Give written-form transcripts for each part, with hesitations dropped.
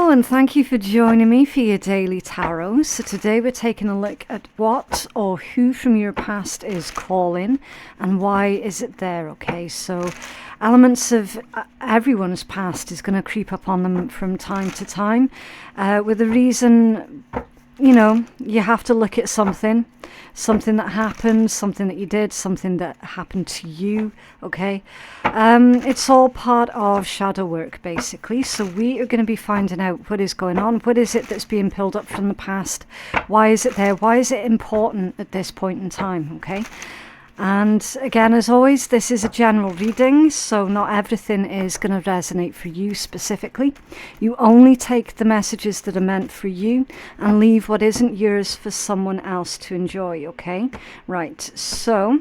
Hello and thank you for joining me for your daily tarot. So today we're taking a look at what or who from your past is calling and why is it there, okay? So elements of everyone's past is going to creep up on them from time to time with a reason. You know, you have to look at something that happened, something that you did, something that happened to you, okay? It's all part of shadow work, basically. So we are going to be finding out what is going on. What is it that's being pulled up from the past? Why is it there? Why is it important at this point in time, okay? And again, as always, this is a general reading, so not everything is going to resonate for you specifically. You only take the messages that are meant for you and leave what isn't yours for someone else to enjoy, okay? Right, so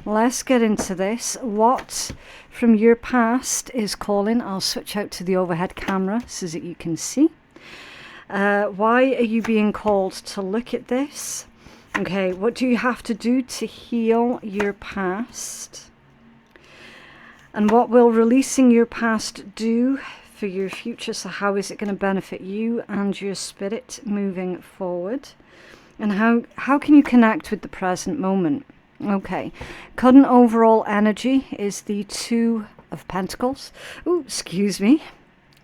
let's get into this. What from your past is calling? I'll switch out to the overhead camera so that you can see. Why are you being called to look at this? Okay, what do you have to do to heal your past? And what will releasing your past do for your future? So how is it going to benefit you and your spirit moving forward? And how can you connect with the present moment? Okay, current overall energy is the Two of Pentacles. Oh, excuse me.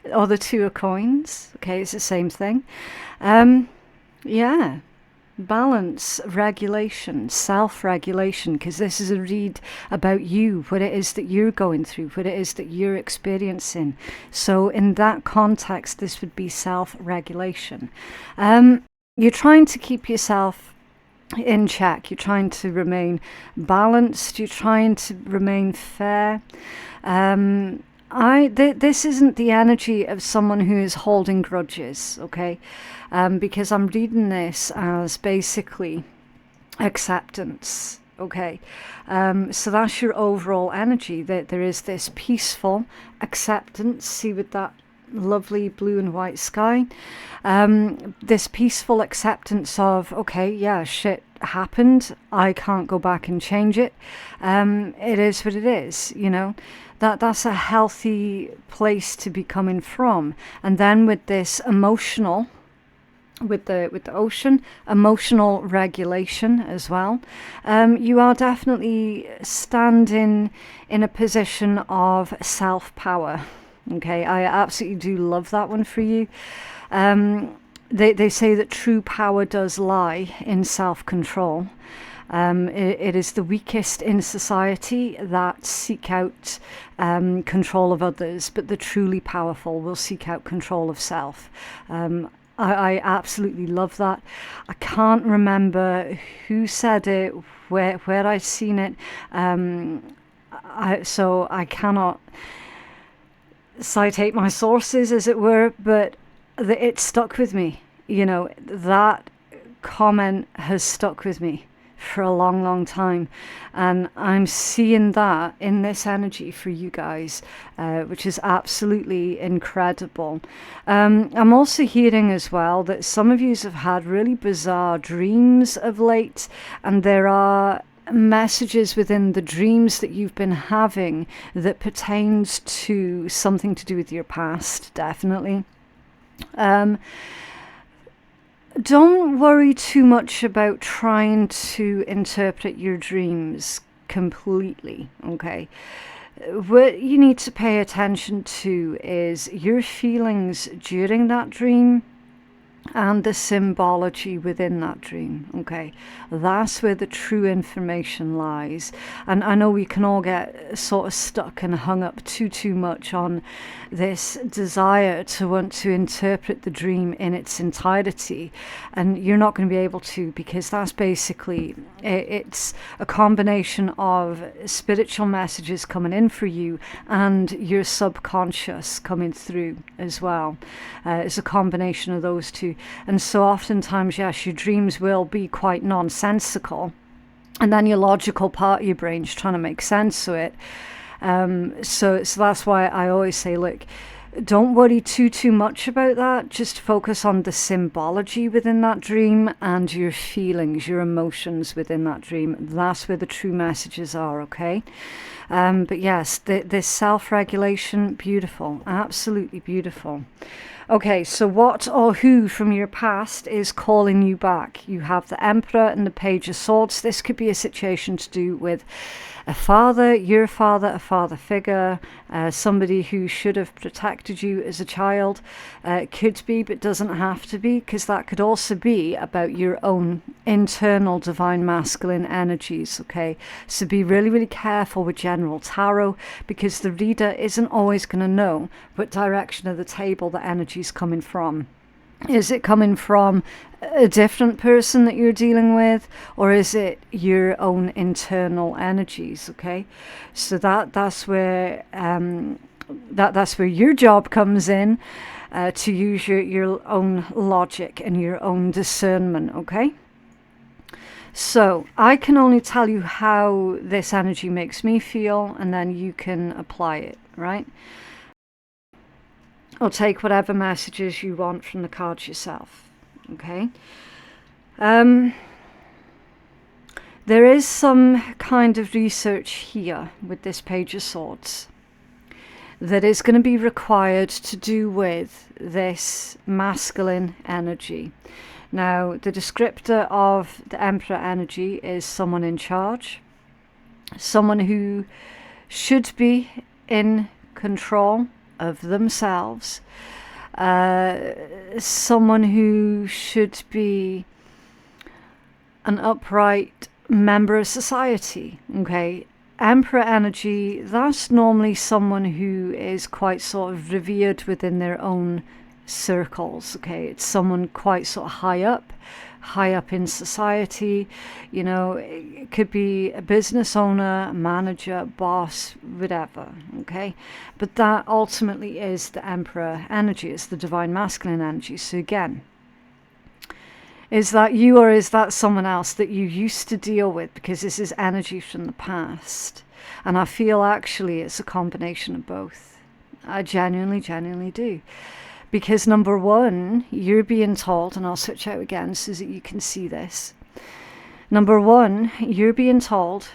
Or the Two of Coins. Okay, it's the same thing. Yeah. Balance, regulation, self-regulation, because this is a read about you, what it is that you're going through, what it is that you're experiencing. So in that context, this would be self-regulation. You're trying to keep yourself in check. You're trying to remain balanced. You're trying to remain fair. This isn't the energy of someone who is holding grudges, okay? Because I'm reading this as basically acceptance, okay? So that's your overall energy, that there is this peaceful acceptance, see with that lovely blue and white sky, this peaceful acceptance of, okay, yeah, shit happened, I can't go back and change it, it is what it is, you know. That's a healthy place to be coming from. And then with this emotional, with the ocean, emotional regulation as well, you are definitely standing in a position of self-power. Okay, I absolutely do love that one for you. They say that true power does lie in self-control. It is the weakest in society that seek out control of others, but the truly powerful will seek out control of self. I absolutely love that. I can't remember who said it, where I've seen it, so I cannot citate my sources, as it were, but it stuck with me. You know, that comment has stuck with me for a long, long time, and I'm seeing that in this energy for you guys, which is absolutely incredible. I'm also hearing as well that some of you have had really bizarre dreams of late, and there are messages within the dreams that you've been having that pertains to something to do with your past, definitely. Don't worry too much about trying to interpret your dreams completely, okay? What you need to pay attention to is your feelings during that dream and the symbology within that dream, okay? That's where the true information lies. And I know we can all get sort of stuck and hung up too much on this desire to want to interpret the dream in its entirety, and you're not going to be able to, because that's basically, it's a combination of spiritual messages coming in for you and your subconscious coming through as well. It's a combination of those two. And so oftentimes, yes, your dreams will be quite nonsensical, and then your logical part of your brain's trying to make sense of it. So that's why I always say, look, Don't worry too much about that. Just focus on the symbology within that dream and your feelings, your emotions within that dream. That's where the true messages are, okay? But yes, this self-regulation, beautiful, absolutely beautiful. Okay, so what or who from your past is calling you back? You have the Emperor and the Page of Swords. This could be a situation to do with a father, your father, a father figure, somebody who should have protected you as a child. It could be, but doesn't have to be, because that could also be about your own internal divine masculine energies, okay? So be really careful with general tarot, because the reader isn't always going to know what direction of the table the energy is coming from. Is it coming from a different person that you're dealing with, or is it your own internal energies? Okay, so that's where that's where your job comes in, to use your own logic and your own discernment. Okay, so I can only tell you how this energy makes me feel, and then you can apply it, right? Or take whatever messages you want from the cards yourself. Okay. There is some kind of research here with this Page of Swords that is going to be required to do with this masculine energy. Now, the descriptor of the Emperor energy is someone in charge, someone who should be in control of themselves, someone who should be an upright member of society. Okay, Emperor energy, that's normally someone who is quite sort of revered within their own circles. Okay, it's someone quite sort of high up in society. You know, it could be a business owner, a manager, boss, whatever. Okay, but that ultimately is the Emperor energy. It's the divine masculine energy. So again, is that you, or is that someone else that you used to deal with? Because this is energy from the past, and I feel actually it's a combination of both. I genuinely do. Because number one, you're being told, and I'll switch out again so that you can see this. Number one, you're being told,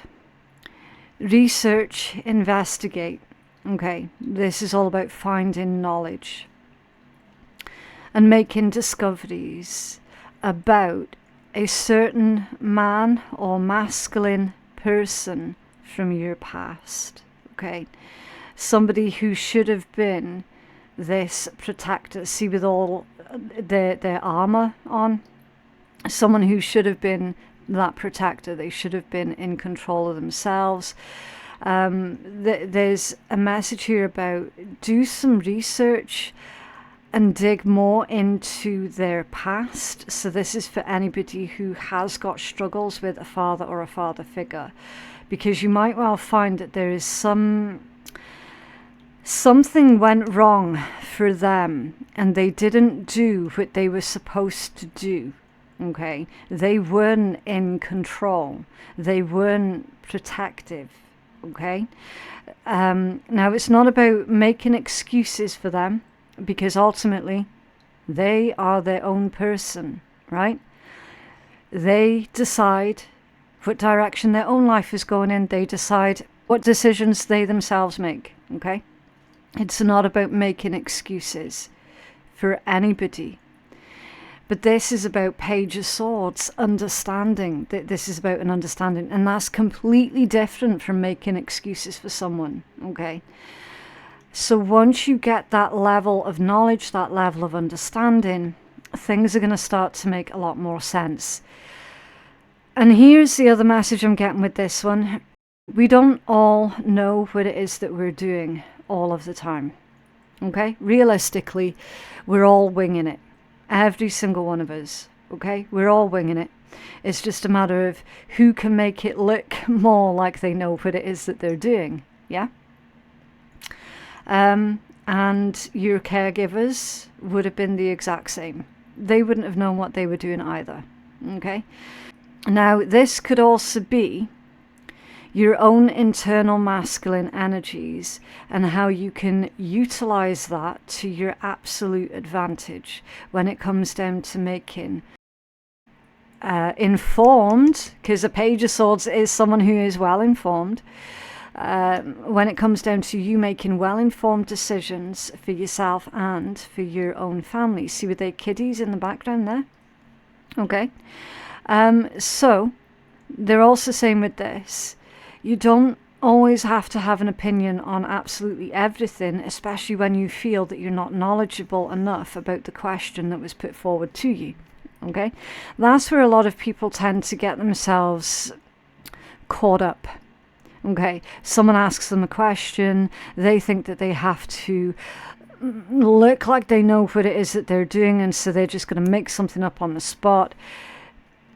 research, investigate. Okay, this is all about finding knowledge and making discoveries about a certain man or masculine person from your past. Okay, somebody who should have been this protector, see, with all their armor on, someone who should have been that protector. They should have been in control of themselves. There's a message here about do some research and dig more into their past. So this is for anybody who has got struggles with a father or a father figure, because you might well find that there is something went wrong for them and they didn't do what they were supposed to do. Okay, they weren't in control, they weren't protective. Okay, now it's not about making excuses for them, because ultimately they are their own person, right? They decide what direction their own life is going in. They decide what decisions they themselves make. Okay, it's not about making excuses for anybody. But this is about Page of Swords, understanding. This is about an understanding. And that's completely different from making excuses for someone, okay? So once you get that level of knowledge, that level of understanding, things are going to start to make a lot more sense. And here's the other message I'm getting with this one. We don't all know what it is that we're doing all of the time, okay? Realistically, we're all winging it. Every single one of us, okay? We're all winging it. It's just a matter of who can make it look more like they know what it is that they're doing, yeah? And your caregivers would have been the exact same. They wouldn't have known what they were doing either, okay? Now, this could also be your own internal masculine energies and how you can utilize that to your absolute advantage when it comes down to making informed, because a Page of Swords is someone who is well informed. When it comes down to you making well-informed decisions for yourself and for your own family. See with the kiddies in the background there? Okay. So they're also saying with this, you don't always have to have an opinion on absolutely everything, especially when you feel that you're not knowledgeable enough about the question that was put forward to you. Okay, that's where a lot of people tend to get themselves caught up. Okay, someone asks them a question, they think that they have to look like they know what it is that they're doing, and so they're just going to make something up on the spot,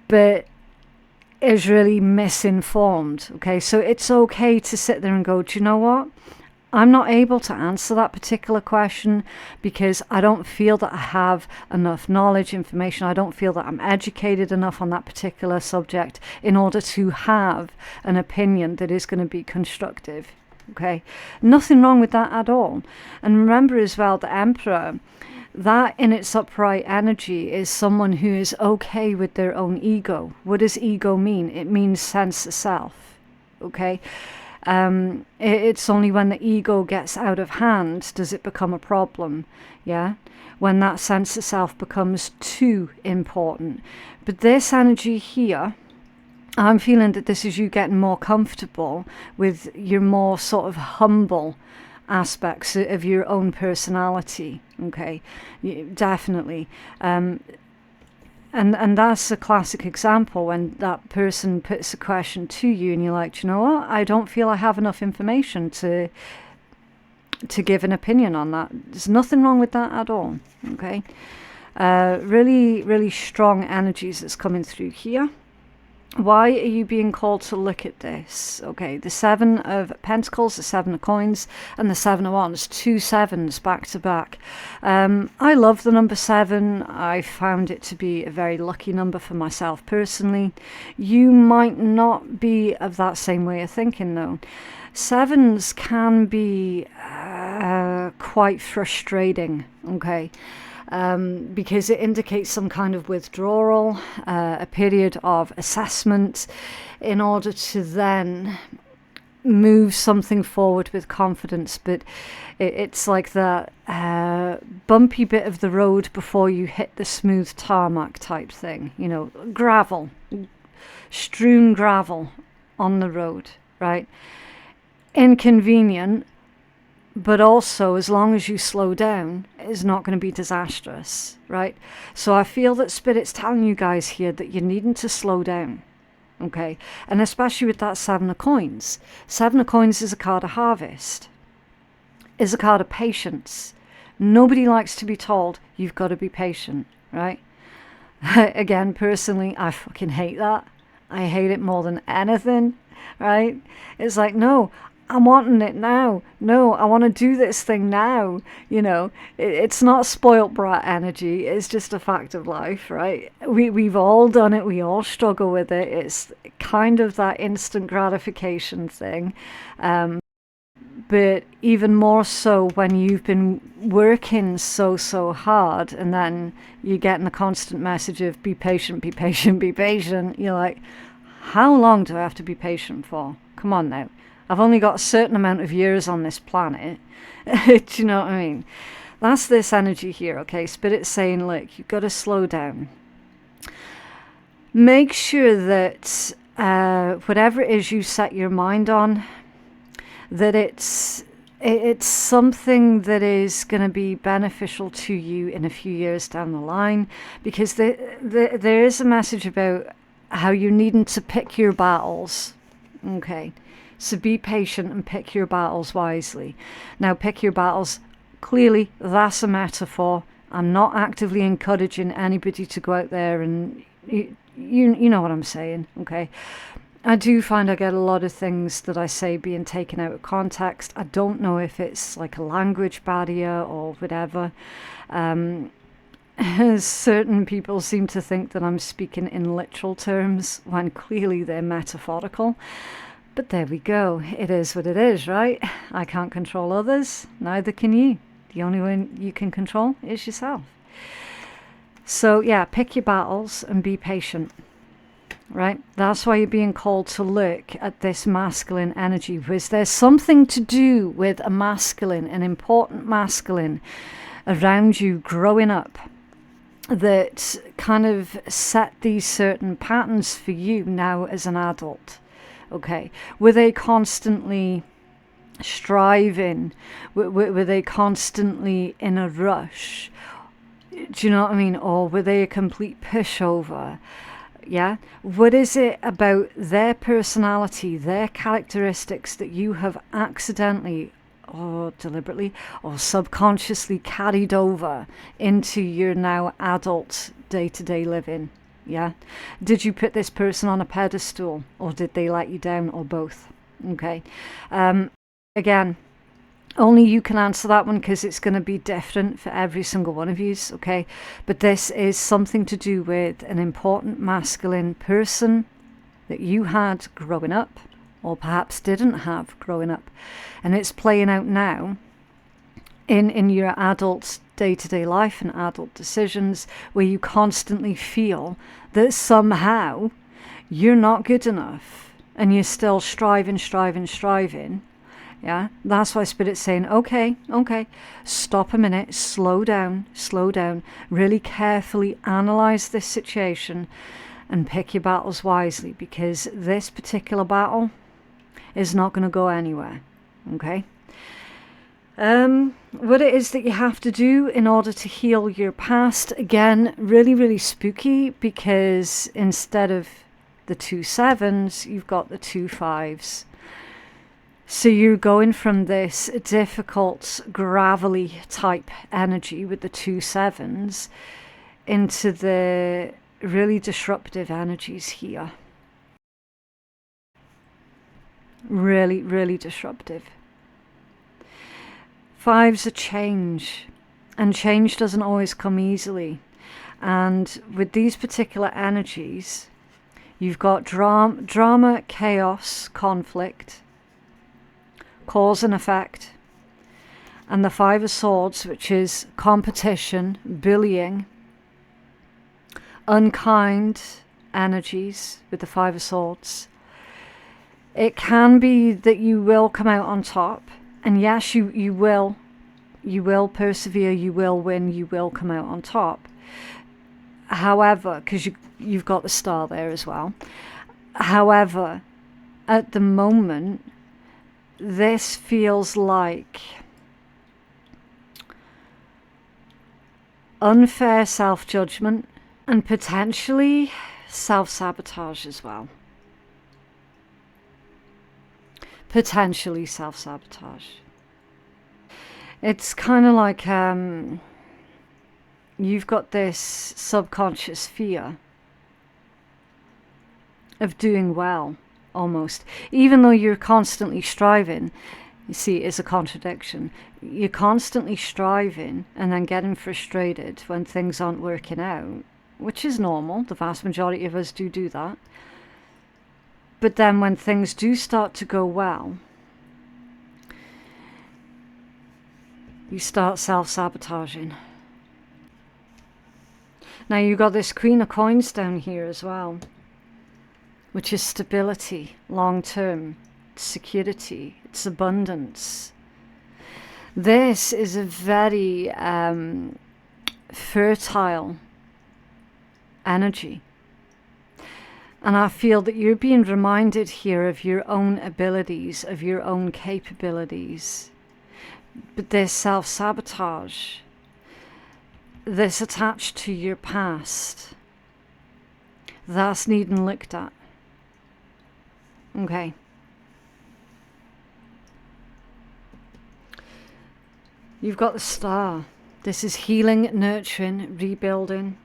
but is really misinformed. Okay, so it's okay to sit there and go, do you know what? I'm not able to answer that particular question because I don't feel that I have enough knowledge, information. I don't feel that I'm educated enough on that particular subject in order to have an opinion that is going to be constructive. Okay, nothing wrong with that at all. And remember as well, the Emperor, that in its upright energy is someone who is okay with their own ego. What does ego mean? It means sense of self. Okay. It's only when the ego gets out of hand does it become a problem. Yeah, when that sense of self becomes too important. But this energy here, I'm feeling that this is you getting more comfortable with your more sort of humble aspects of your own personality. Okay, definitely. And that's a classic example when that person puts a question to you and you're like, you know what, I don't feel I have enough information to give an opinion on that. There's nothing wrong with that at all. Okay, really, really strong energies that's coming through here. Why are you being called to look at this? Okay, the 7 of Pentacles, the 7 of Coins, and the 7 of Wands, 2 sevens back to back. I love the number 7. I found it to be a very lucky number for myself personally. You might not be of that same way of thinking though. 7s can be quite frustrating, okay? Because it indicates some kind of withdrawal, a period of assessment in order to then move something forward with confidence. But it's like that bumpy bit of the road before you hit the smooth tarmac type thing, you know, gravel, strewn gravel on the road, right? Inconvenient. But also, as long as you slow down, it's not going to be disastrous, right? So I feel that Spirit's telling you guys here that you're needing to slow down, okay? And especially with that 7 of Coins. 7 of Coins is a card of harvest, is a card of patience. Nobody likes to be told you've got to be patient, right? Again, personally, I fucking hate that. I hate it more than anything, right? It's like, no, I'm wanting it now. No, I want to do this thing now. You know, it's not spoilt brat energy. It's just a fact of life, right? We've all done it. We all struggle with it. It's kind of that instant gratification thing. But even more so when you've been working so hard and then you're getting the constant message of be patient, be patient, be patient. You're like, how long do I have to be patient for? Come on now. I've only got a certain amount of years on this planet. Do you know what I mean? That's this energy here, okay? Spirit's saying, look, you've got to slow down. Make sure that whatever it is you set your mind on, that it's something that is going to be beneficial to you in a few years down the line. Because there is a message about how you're needing to pick your battles, okay? So be patient and pick your battles wisely. Now, pick your battles. Clearly, that's a metaphor. I'm not actively encouraging anybody to go out there and you know what I'm saying, okay? I do find I get a lot of things that I say being taken out of context. I don't know if it's like a language barrier or whatever. Certain people seem to think that I'm speaking in literal terms when clearly they're metaphorical. But there we go. It is what it is, right? I can't control others. Neither can you. The only one you can control is yourself. So yeah, pick your battles and be patient, right? That's why you're being called to look at this masculine energy, because there's something to do with a masculine, an important masculine around you growing up that kind of set these certain patterns for you now as an adult. Okay, were they constantly striving? Were they constantly in a rush? Do you know what I mean? Or were they a complete pushover? Yeah? What is it about their personality, their characteristics that you have accidentally or deliberately or subconsciously carried over into your now adult day-to-day living? Yeah? Did you put this person on a pedestal, or did they let you down, or both? Okay. Again, only you can answer that one, because it's going to be different for every single one of you, okay? But this is something to do with an important masculine person that you had growing up, or perhaps didn't have growing up. And it's playing out now in your adult day-to-day life and adult decisions, where you constantly feel that somehow you're not good enough and you're still striving. Yeah, that's why Spirit's saying, okay, stop a minute, slow down, really carefully analyze this situation and pick your battles wisely, because this particular battle is not going to go anywhere. Okay. What it is that you have to do in order to heal your past, again, really spooky, because instead of the 2 7s, you've got the 2 5s. So you're going from this difficult, gravelly type energy with the 2 7s into the really disruptive energies here. Really disruptive. 5s are change, and change doesn't always come easily. And with these particular energies, you've got drama, chaos, conflict, cause and effect, and the 5 of Swords, which is competition, bullying, unkind energies with the 5 of Swords. It can be that you will come out on top. And yes, you will persevere, you will win, you will come out on top. However, because you've got the star there as well. However, at the moment, this feels like unfair self-judgment and potentially self-sabotage as well. Potentially self-sabotage. It's kind of like you've got this subconscious fear of doing well, almost. Even though you're constantly striving, you see, it's a contradiction. You're constantly striving and then getting frustrated when things aren't working out, which is normal. The vast majority of us do that. But then when things do start to go well, you start self-sabotaging. Now you've got this Queen of Coins down here as well, which is stability, long-term, security, it's abundance. This is a very fertile energy. And I feel that you're being reminded here of your own abilities, of your own capabilities. But this self-sabotage, this attached to your past, that's needing looked at. Okay. You've got the star. This is healing, nurturing, rebuilding.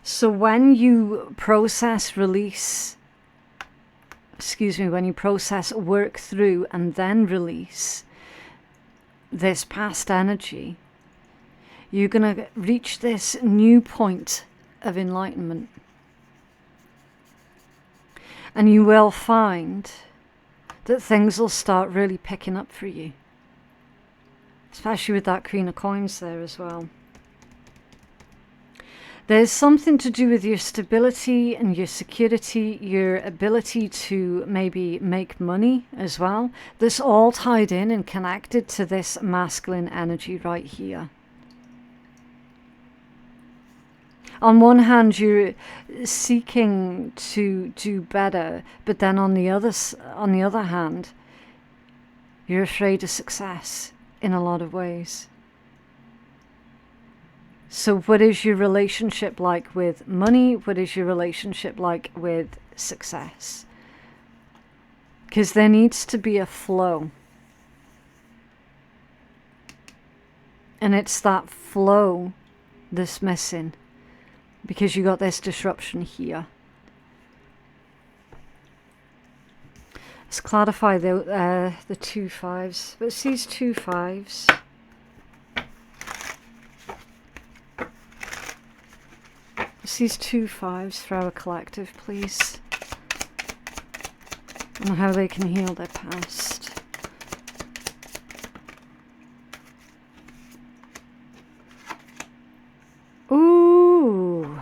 So when you process, release, when you process, work through, and then release this past energy, you're going to reach this new point of enlightenment. And you will find that things will start really picking up for you. Especially with that Queen of Coins there as well. There's something to do with your stability and your security, your ability to maybe make money as well. This all tied in and connected to this masculine energy right here. On one hand, you're seeking to do better, but then on the other hand, you're afraid of success in a lot of ways. So what is your relationship like with money? What is your relationship like with success? Because there needs to be a flow. And it's that flow that's missing. Because you got this disruption here. Let's clarify the 2 5s. What's these 2 5s? What's these 2 5s for our collective, please? And how they can heal their past. Ooh.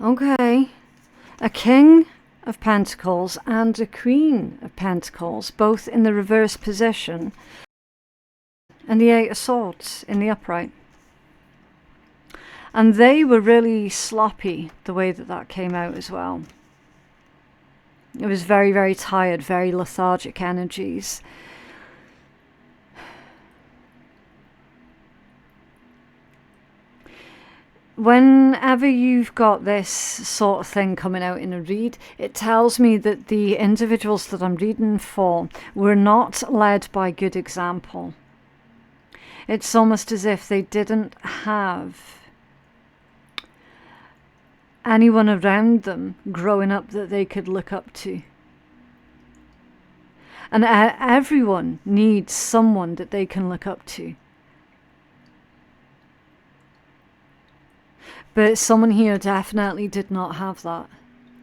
Okay. A King of Pentacles and a Queen of Pentacles, both in the reverse position, and the 8 of Swords in the upright. And they were really sloppy, the way that that came out as well. It was very, very tired, very lethargic energies. Whenever you've got this sort of thing coming out in a read, it tells me that the individuals that I'm reading for were not led by good example. It's almost as if they didn't have anyone around them growing up that they could look up to. And everyone needs someone that they can look up to. But someone here definitely did not have that.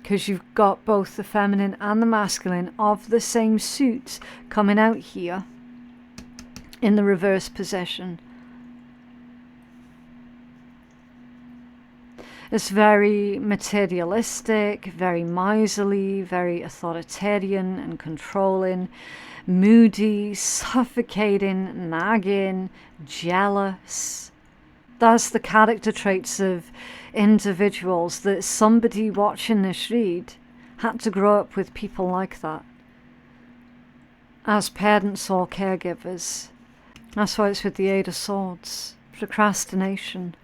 Because you've got both the feminine and the masculine of the same suit coming out here in the reverse position. It's very materialistic, very miserly, very authoritarian and controlling, moody, suffocating, nagging, jealous. That's the character traits of individuals that somebody watching this read had to grow up with people like that as parents or caregivers. That's why it's with the 8 of Swords. Procrastination.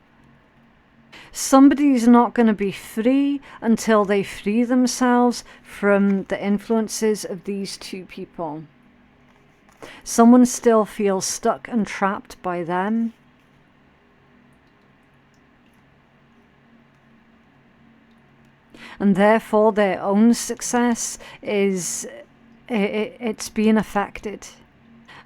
Somebody's not going to be free until they free themselves from the influences of these two people. Someone still feels stuck and trapped by them. And therefore their own success is it's being affected.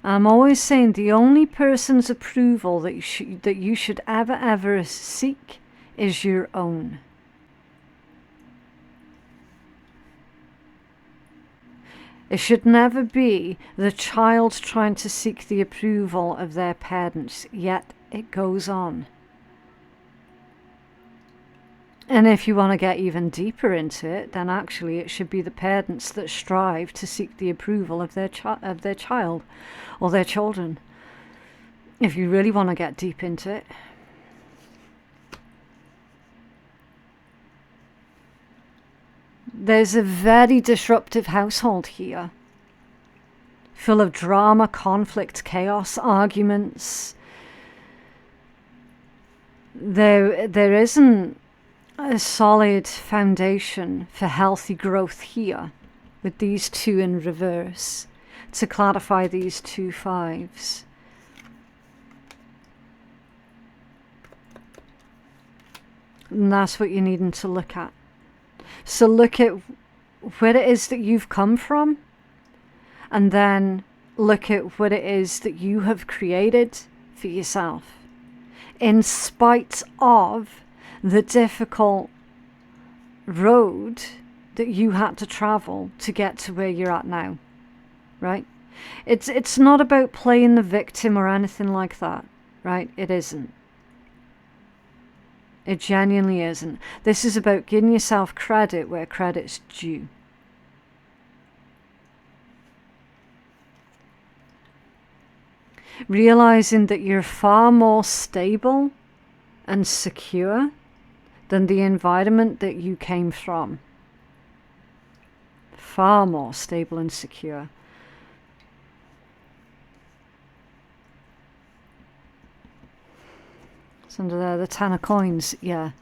I'm always saying the only person's approval that you should ever seek is your own. It should never be the child trying to seek the approval of their parents, yet it goes on. And if you want to get even deeper into it, then actually it should be the parents that strive to seek the approval of their child or their children. If you really want to get deep into it. There's a very disruptive household here, full of drama, conflict, chaos, arguments. There isn't a solid foundation for healthy growth here with these two in reverse to clarify these 2 5s. And that's what you're needing to look at. So look at where it is that you've come from, and then look at what it is that you have created for yourself, in spite of the difficult road that you had to travel to get to where you're at now, right? It's not about playing the victim or anything like that, right? It isn't. It genuinely isn't. This is about giving yourself credit where credit's due. Realizing that you're far more stable and secure than the environment that you came from. Far more stable and secure. It's under there, the 10 of coins, yeah.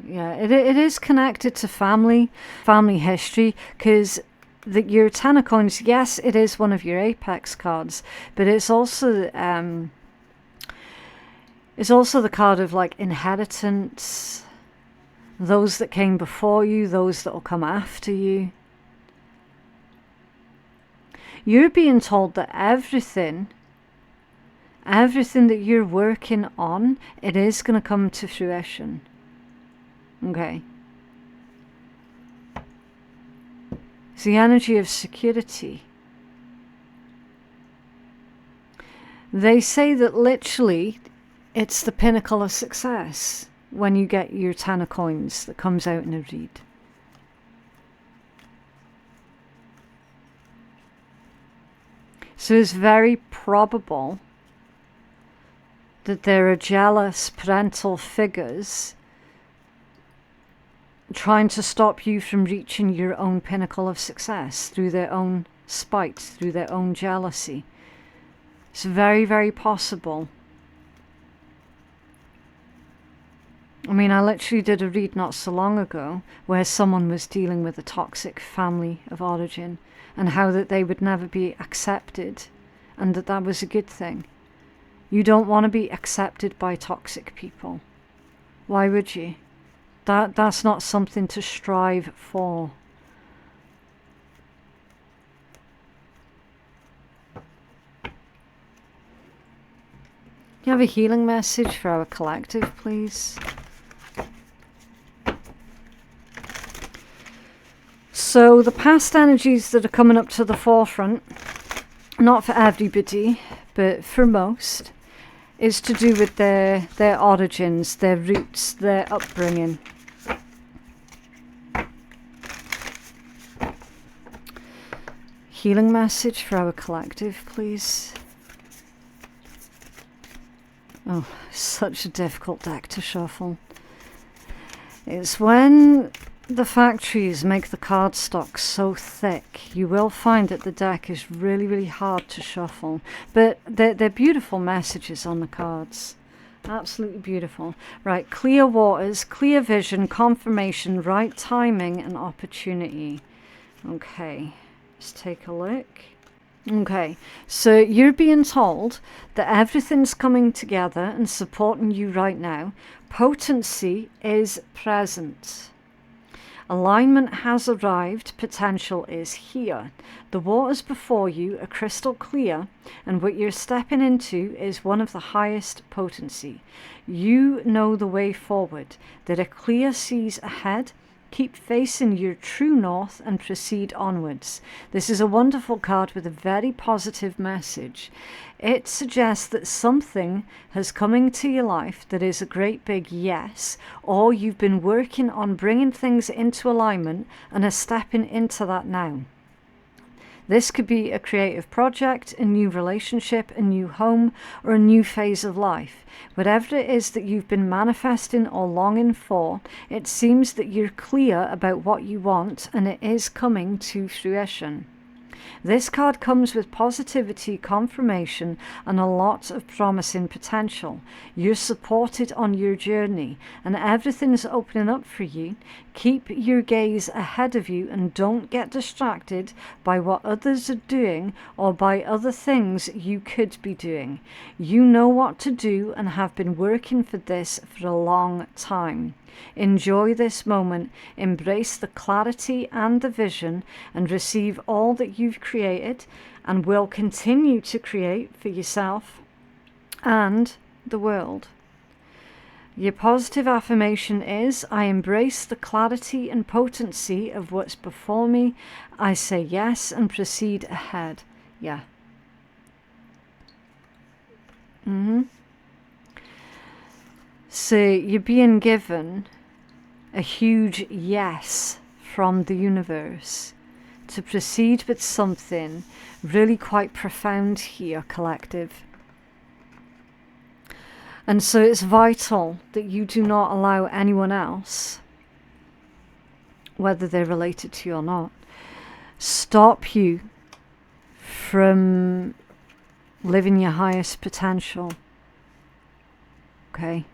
Yeah, it is connected to family history, because your 10 of coins, yes, it is one of your apex cards, but it's also the card of like inheritance, those that came before you, those that will come after you. You're being told that everything that you're working on, it is going to come to fruition. Okay. It's the energy of security. They say that literally it's the pinnacle of success when you get your 10 of coins that comes out in a read. So it's very probable that there are jealous parental figures trying to stop you from reaching your own pinnacle of success through their own spite, through their own jealousy. It's very, very possible. I mean, I literally did a read not so long ago where someone was dealing with a toxic family of origin and how that they would never be accepted and that was a good thing. You don't want to be accepted by toxic people. Why would you? That's not something to strive for. You have a healing message for our collective, please? So the past energies that are coming up to the forefront, not for everybody, but for most, is to do with their origins, their roots, their upbringing. Healing message for our collective, please. Oh, such a difficult deck to shuffle. It's when the factories make the cardstock so thick, you will find that the deck is really, really hard to shuffle. But they're beautiful messages on the cards. Absolutely beautiful. Right, clear waters, clear vision, confirmation, right timing, and opportunity. Okay, let's take a look. Okay, so you're being told that everything's coming together and supporting you right now. Potency is present. Alignment has arrived, potential is here. The waters before you are crystal clear, and what you're stepping into is one of the highest potency. You know the way forward. There are clear seas ahead. Keep facing your true north and proceed onwards. This is a wonderful card with a very positive message. It suggests that something has come into your life that is a great big yes, or you've been working on bringing things into alignment and are stepping into that now. This could be a creative project, a new relationship, a new home, or a new phase of life. Whatever it is that you've been manifesting or longing for, it seems that you're clear about what you want and it is coming to fruition. This card comes with positivity, confirmation, and a lot of promising potential. You're supported on your journey, and everything's opening up for you. Keep your gaze ahead of you and don't get distracted by what others are doing or by other things you could be doing. You know what to do and have been working for this for a long time. Enjoy this moment, embrace the clarity and the vision, and receive all that you've created and will continue to create for yourself and the world. Your positive affirmation is, I embrace the clarity and potency of what's before me. I say yes and proceed ahead. Yeah. So you're being given a huge yes from the universe to proceed with something really quite profound here, collective. And so it's vital that you do not allow anyone else, whether they're related to you or not, stop you from living your highest potential. Okay?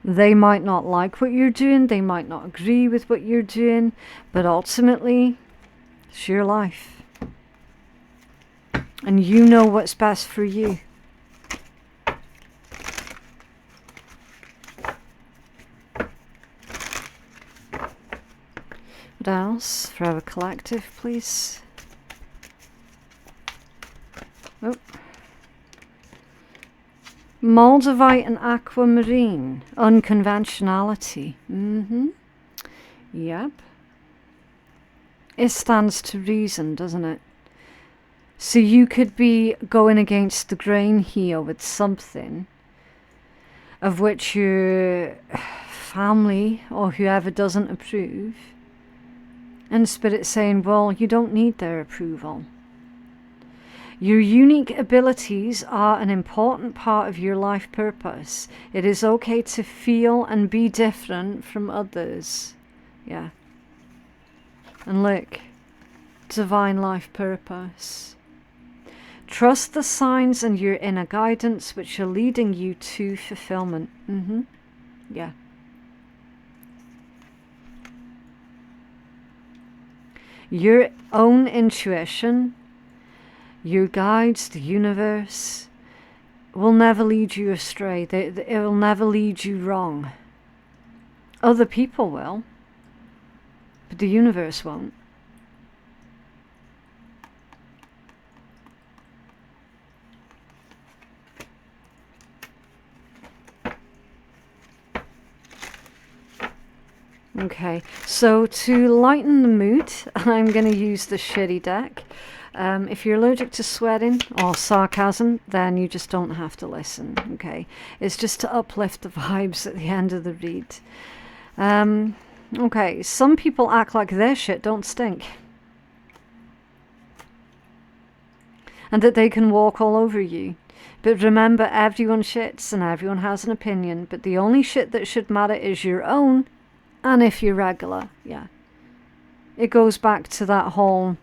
They might not like what you're doing, they might not agree with what you're doing, but ultimately, it's your life. And you know what's best for you. What else for our collective, please? Oh. Moldavite and aquamarine. Unconventionality. Yep. It stands to reason, doesn't it? So you could be going against the grain here with something of which your family or whoever doesn't approve. And Spirit saying, well, you don't need their approval. Your unique abilities are an important part of your life purpose. It is okay to feel and be different from others. Yeah. And look, divine life purpose. Trust the signs and your inner guidance which are leading you to fulfillment. Yeah. Your own intuition, your guides, the universe, will never lead you astray. It will never lead you wrong. Other people will, but the universe won't. Okay, so to lighten the mood, I'm going to use the shitty deck. If you're allergic to swearing or sarcasm, then you just don't have to listen, okay? It's just to uplift the vibes at the end of the read. Okay, some people act like their shit don't stink. And that they can walk all over you. But remember, everyone shits and everyone has an opinion, but the only shit that should matter is your own. And if you're regular, yeah. It goes back to that whole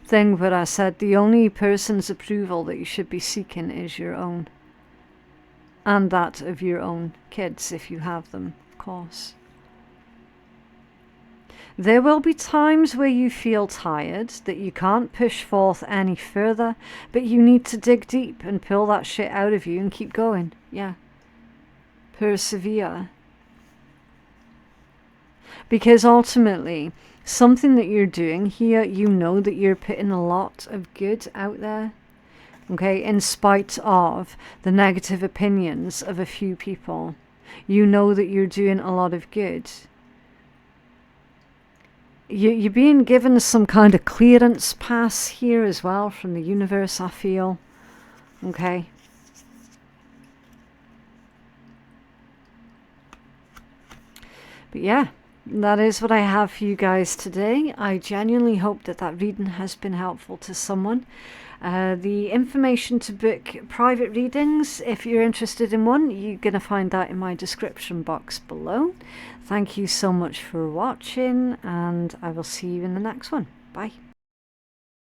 thing where I said the only person's approval that you should be seeking is your own. And that of your own kids, if you have them, of course. There will be times where you feel tired, that you can't push forth any further, but you need to dig deep and pull that shit out of you and keep going. Yeah. Persevere. Because ultimately, something that you're doing here, you know that you're putting a lot of good out there. Okay, in spite of the negative opinions of a few people. You know that you're doing a lot of good. You're being given some kind of clearance pass here as well from the universe, I feel. Okay. But yeah. That is what I have for you guys today. I genuinely hope that that reading has been helpful to someone. The information to book private readings, if you're interested in one, you're going to find that in my description box below. Thank you so much for watching, and I will see you in the next one. Bye.